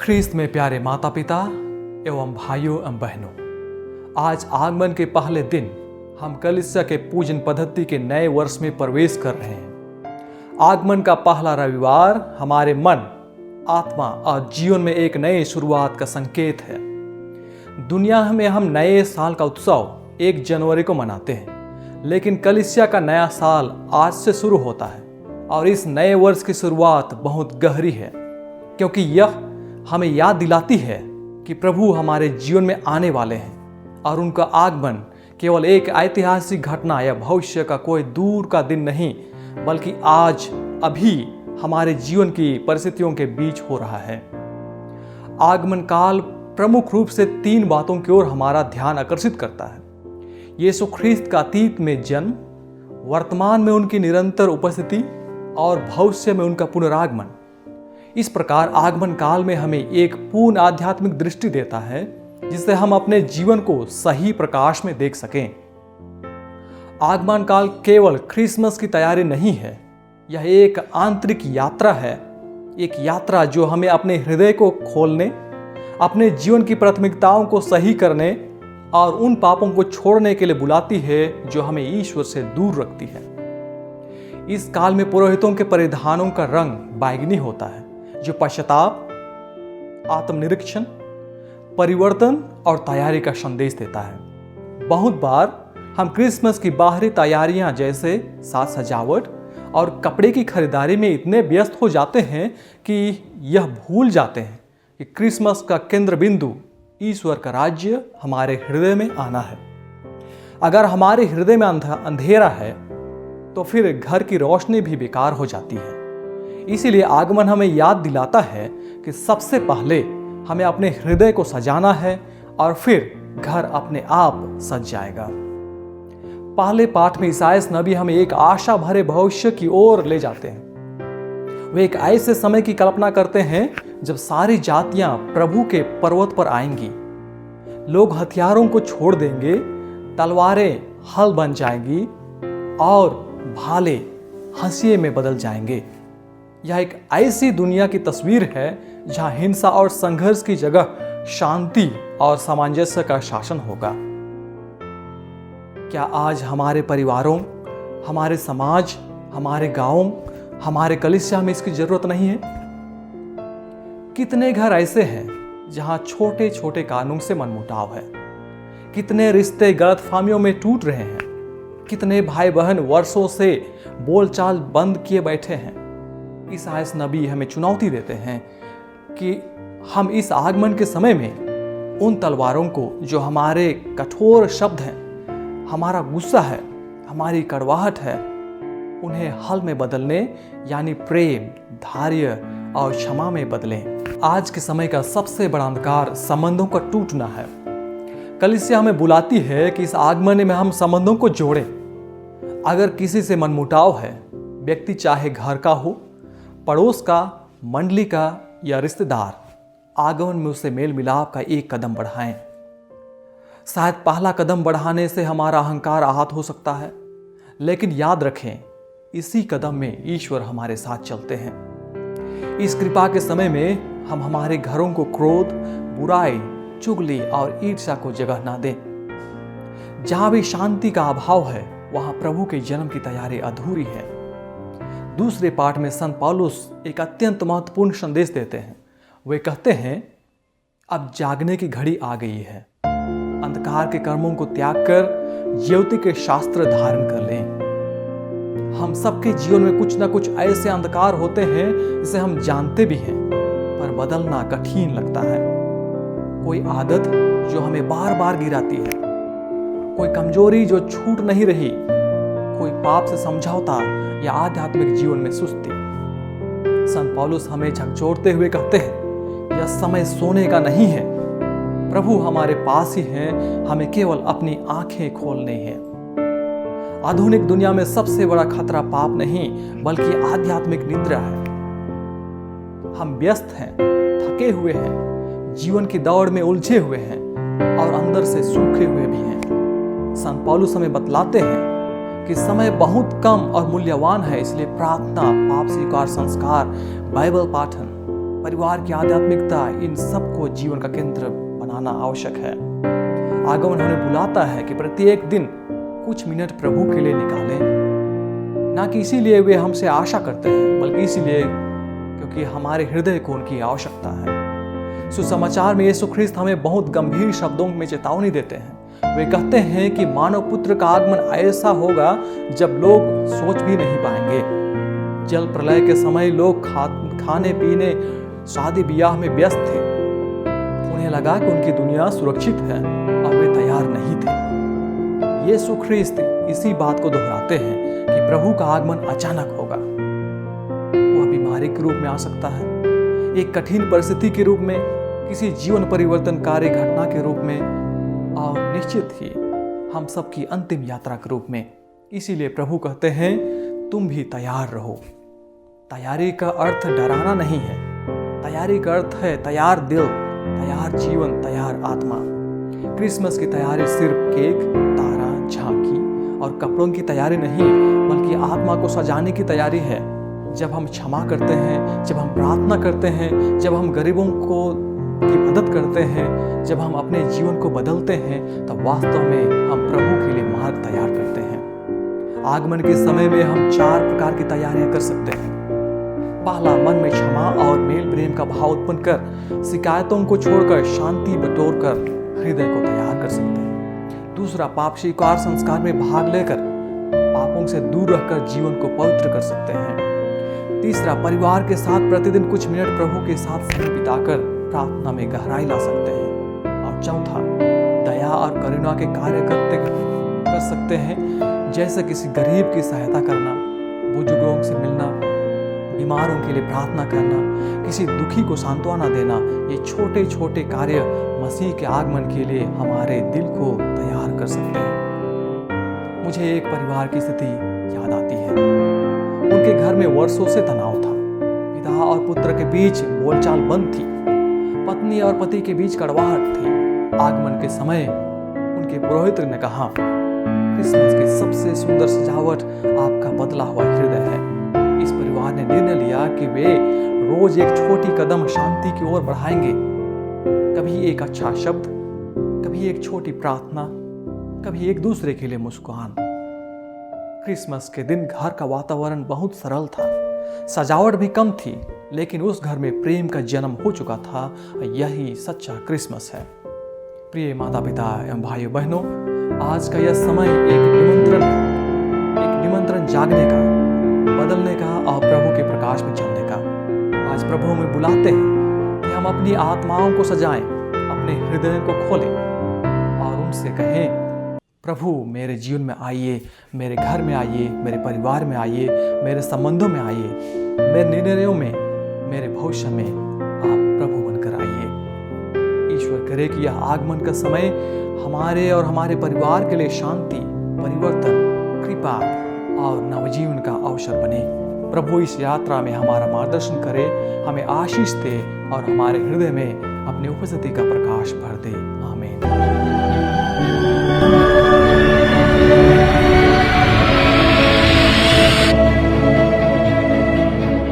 ख्रीस्त में प्यारे माता पिता एवं भाइयों एवं बहनों, आज आगमन के पहले दिन हम कलीसिया के पूजन पद्धति के नए वर्ष में प्रवेश कर रहे हैं। आगमन का पहला रविवार हमारे मन, आत्मा और जीवन में एक नए शुरुआत का संकेत है। दुनिया में हम नए साल का उत्सव 1 जनवरी को मनाते हैं, लेकिन कलीसिया का नया साल आज से शुरू होता है और इस नए वर्ष की शुरुआत बहुत गहरी है, क्योंकि यह हमें याद दिलाती है कि प्रभु हमारे जीवन में आने वाले हैं और उनका आगमन केवल एक ऐतिहासिक घटना या भविष्य का कोई दूर का दिन नहीं, बल्कि आज अभी हमारे जीवन की परिस्थितियों के बीच हो रहा है। आगमन काल प्रमुख रूप से 3 बातों की ओर हमारा ध्यान आकर्षित करता है। यीशु ख्रीस्त का अतीत में जन्म, वर्तमान में उनकी निरंतर उपस्थिति और भविष्य में उनका पुनरागमन। इस प्रकार आगमन काल में हमें एक पूर्ण आध्यात्मिक दृष्टि देता है, जिससे हम अपने जीवन को सही प्रकाश में देख सकें। आगमन काल केवल क्रिसमस की तैयारी नहीं है, यह एक आंतरिक यात्रा है, एक यात्रा जो हमें अपने हृदय को खोलने, अपने जीवन की प्राथमिकताओं को सही करने और उन पापों को छोड़ने के लिए बुलाती है जो हमें ईश्वर से दूर रखती है। इस काल में पुरोहितों के परिधानों का रंग बैंगनी होता है, जो पश्चाताप, आत्मनिरीक्षण, परिवर्तन और तैयारी का संदेश देता है। बहुत बार हम क्रिसमस की बाहरी तैयारियां जैसे साज सजावट और कपड़े की खरीदारी में इतने व्यस्त हो जाते हैं कि यह भूल जाते हैं कि क्रिसमस का केंद्र बिंदु ईश्वर का राज्य हमारे हृदय में आना है। अगर हमारे हृदय में अंधेरा है तो फिर घर की रोशनी भी बेकार हो जाती है। इसीलिए आगमन हमें याद दिलाता है कि सबसे पहले हमें अपने हृदय को सजाना है और फिर घर अपने आप सज जाएगा। पहले पाठ में ईसायास नबी हमें एक आशा भरे भविष्य की ओर ले जाते हैं। वे एक ऐसे समय की कल्पना करते हैं जब सारी जातियां प्रभु के पर्वत पर आएंगी। लोग हथियारों को छोड़ देंगे, तलवारें हल बन जाएंगी और भाले हंसिए में बदल जाएंगे। यह एक ऐसी दुनिया की तस्वीर है जहां हिंसा और संघर्ष की जगह शांति और सामंजस्य का शासन होगा। क्या आज हमारे परिवारों, हमारे समाज, हमारे गांवों, हमारे कलीसिया में इसकी जरूरत नहीं है? कितने घर ऐसे हैं जहां छोटे छोटे कानून से मनमुटाव है? कितने रिश्ते गलतफहमियों में टूट रहे हैं? कितने भाई बहन वर्षों से बोलचाल बंद किए बैठे हैं? ईसायास नबी हमें चुनौती देते हैं कि हम इस आगमन के समय में उन तलवारों को, जो हमारे कठोर शब्द हैं, हमारा गुस्सा है, हमारी कड़वाहट है, उन्हें हल में बदलने यानी प्रेम, धैर्य और क्षमा में बदलें। आज के समय का सबसे बड़ा अंधकार संबंधों का टूटना है। कलीसिया हमें बुलाती है कि इस आगमन में हम संबंधों को जोड़ें। अगर किसी से मनमुटाव है, व्यक्ति चाहे घर का हो, पड़ोस का, मंडली का या रिश्तेदार, आगमन में उससे मेल मिलाप का एक कदम बढ़ाएं। शायद पहला कदम बढ़ाने से हमारा अहंकार आहत हो सकता है, लेकिन याद रखें, इसी कदम में ईश्वर हमारे साथ चलते हैं। इस कृपा के समय में हम हमारे घरों को क्रोध, बुराई, चुगली और ईर्ष्या को जगह ना दें। जहां भी शांति का अभाव है, वहां प्रभु के जन्म की तैयारी अधूरी है। दूसरे पाठ में संत पौलुस एक अत्यंत महत्वपूर्ण संदेश देते हैं। वे कहते हैं, अब जागने की घड़ी आ गई है। अंधकार के कर्मों को त्याग कर ज्योति के शास्त्र धारण कर लें। हम सबके जीवन में कुछ ना कुछ ऐसे अंधकार होते हैं जिसे हम जानते भी हैं, पर बदलना कठिन लगता है। कोई आदत जो हमें बार बार गिराती है, कोई कमजोरी जो छूट नहीं रही, कोई पाप से समझौता या आध्यात्मिक जीवन में सुस्ती। संत पौलुस हमें झकझोरते हुए कहते हैं, यह समय सोने का नहीं है। प्रभु हमारे पास ही हैं, हमें केवल अपनी आंखें खोलनी है। आधुनिक दुनिया में सबसे बड़ा खतरा पाप नहीं, बल्कि आध्यात्मिक निद्रा है। हम व्यस्त हैं, थके हुए हैं, जीवन की दौड़ में उलझे हुए हैं और अंदर से सूखे हुए भी हैं। संत पौलुस हमें बतलाते हैं कि समय बहुत कम और मूल्यवान है, इसलिए प्रार्थना, पाप स्वीकार संस्कार, बाइबल पाठन, परिवार की आध्यात्मिकता, इन सबको जीवन का केंद्र बनाना आवश्यक है। आगमन हमें बुलाता है कि प्रत्येक दिन कुछ मिनट प्रभु के लिए निकालें, ना कि इसीलिए वे हमसे आशा करते हैं, बल्कि इसीलिए क्योंकि हमारे हृदय को उनकी आवश्यकता है। सुसमाचार में यीशु ख्रिस्त हमें बहुत गंभीर शब्दों में चेतावनी देते हैं। वे कहते हैं कि मानव पुत्र का आगमन ऐसा होगा जब लोग सोच भी नहीं पाएंगे। जल प्रलय के समय लोग खाने पीने, शादी ब्याह में व्यस्त थे। उन्हें लगा कि उनकी दुनिया सुरक्षित है और वे तैयार नहीं थे। यीशु ख्रिस्त इसी बात को दोहराते हैं कि प्रभु का आगमन अचानक होगा। वह बीमारी के रूप में आ सकता है, एक कठिन परिस्थिति के रूप में, किसी जीवन परिवर्तनकारी घटना के रूप में, और निश्चित ही हम सबकी अंतिम यात्रा के रूप में। इसीलिए प्रभु कहते हैं, तुम भी तैयार रहो। तैयारी का अर्थ डराना नहीं है। तैयारी का अर्थ है तैयार दिल, तैयार जीवन, तैयार आत्मा। क्रिसमस की तैयारी सिर्फ केक, तारा, झांकी और कपड़ों की तैयारी नहीं, बल्कि आत्मा को सजाने की तैयारी है। जब हम क्षमा करते हैं, जब हम प्रार्थना करते हैं, जब हम गरीबों की मदद करते हैं, जब हम अपने जीवन को बदलते हैं, तब वास्तव में हम प्रभु के लिए मार्ग तैयार करते हैं। आगमन के समय में हम 4 प्रकार की तैयारियां कर सकते हैं। पहला, मन में क्षमा और मेल प्रेम का भाव उत्पन्न कर शिकायतों को छोड़कर शांति बटोर कर हृदय को तैयार कर सकते हैं। दूसरा, पाप स्वीकार संस्कार में भाग लेकर पापों से दूर रहकर जीवन को पवित्र कर सकते हैं। तीसरा, परिवार के साथ प्रतिदिन कुछ मिनट प्रभु के साथ समय बिताकर प्रार्थना में गहराई ला सकते हैं। और चौथा, दया और करुणा के कार्य कर सकते हैं, जैसे किसी गरीब की सहायता करना, बुजुर्गों से मिलना, बीमारों के लिए प्रार्थना करना, किसी दुखी को सांत्वना देना। ये छोटे छोटे कार्य मसीह के आगमन के लिए हमारे दिल को तैयार कर सकते हैं। मुझे एक परिवार की स्थिति याद आती है। उनके घर में वर्षों से तनाव था। पिता और पुत्र के बीच बोलचाल बंद थी। पत्नी और पति के बीच कड़वाहट थी। आगमन के समय उनके पुरोहित ने कहा, क्रिसमस की सबसे सुंदर सजावट आपका बदला हुआ हृदय है। इस परिवार ने निर्णय लिया कि वे रोज एक छोटी कदम शांति की ओर बढ़ाएंगे। कभी एक अच्छा शब्द, कभी एक छोटी प्रार्थना, कभी एक दूसरे के लिए मुस्कुरान। क्रिसमस के दिन घर का वातावरण बहुत सरल था। सजावट भी कम थी, लेकिन उस घर में प्रेम का जन्म हो चुका था। यही सच्चा क्रिसमस है। प्रिय माता पिता एवं भाइयों बहनों, आज का यह समय एक निमंत्रण जागने का, बदलने का और प्रभु के प्रकाश में चलने का। आज प्रभु हमें बुलाते हैं कि हम अपनी आत्माओं को सजाएं, अपने हृदय को खोलें और उनसे कहें, प्रभु मेरे जीवन में आइए, मेरे घर में आइए, मेरे परिवार में आइए, मेरे संबंधों में आइए, मेरे निर्णयों में, मेरे भविष्य में आप प्रभु बनकर आइए। ईश्वर करे कि यह आगमन का समय हमारे और हमारे परिवार के लिए शांति, परिवर्तन, कृपा और नवजीवन का अवसर बने। प्रभु इस यात्रा में हमारा मार्गदर्शन करे, हमें आशीष दे और हमारे हृदय में अपनी उपस्थिति का प्रकाश भर दे। आमीन।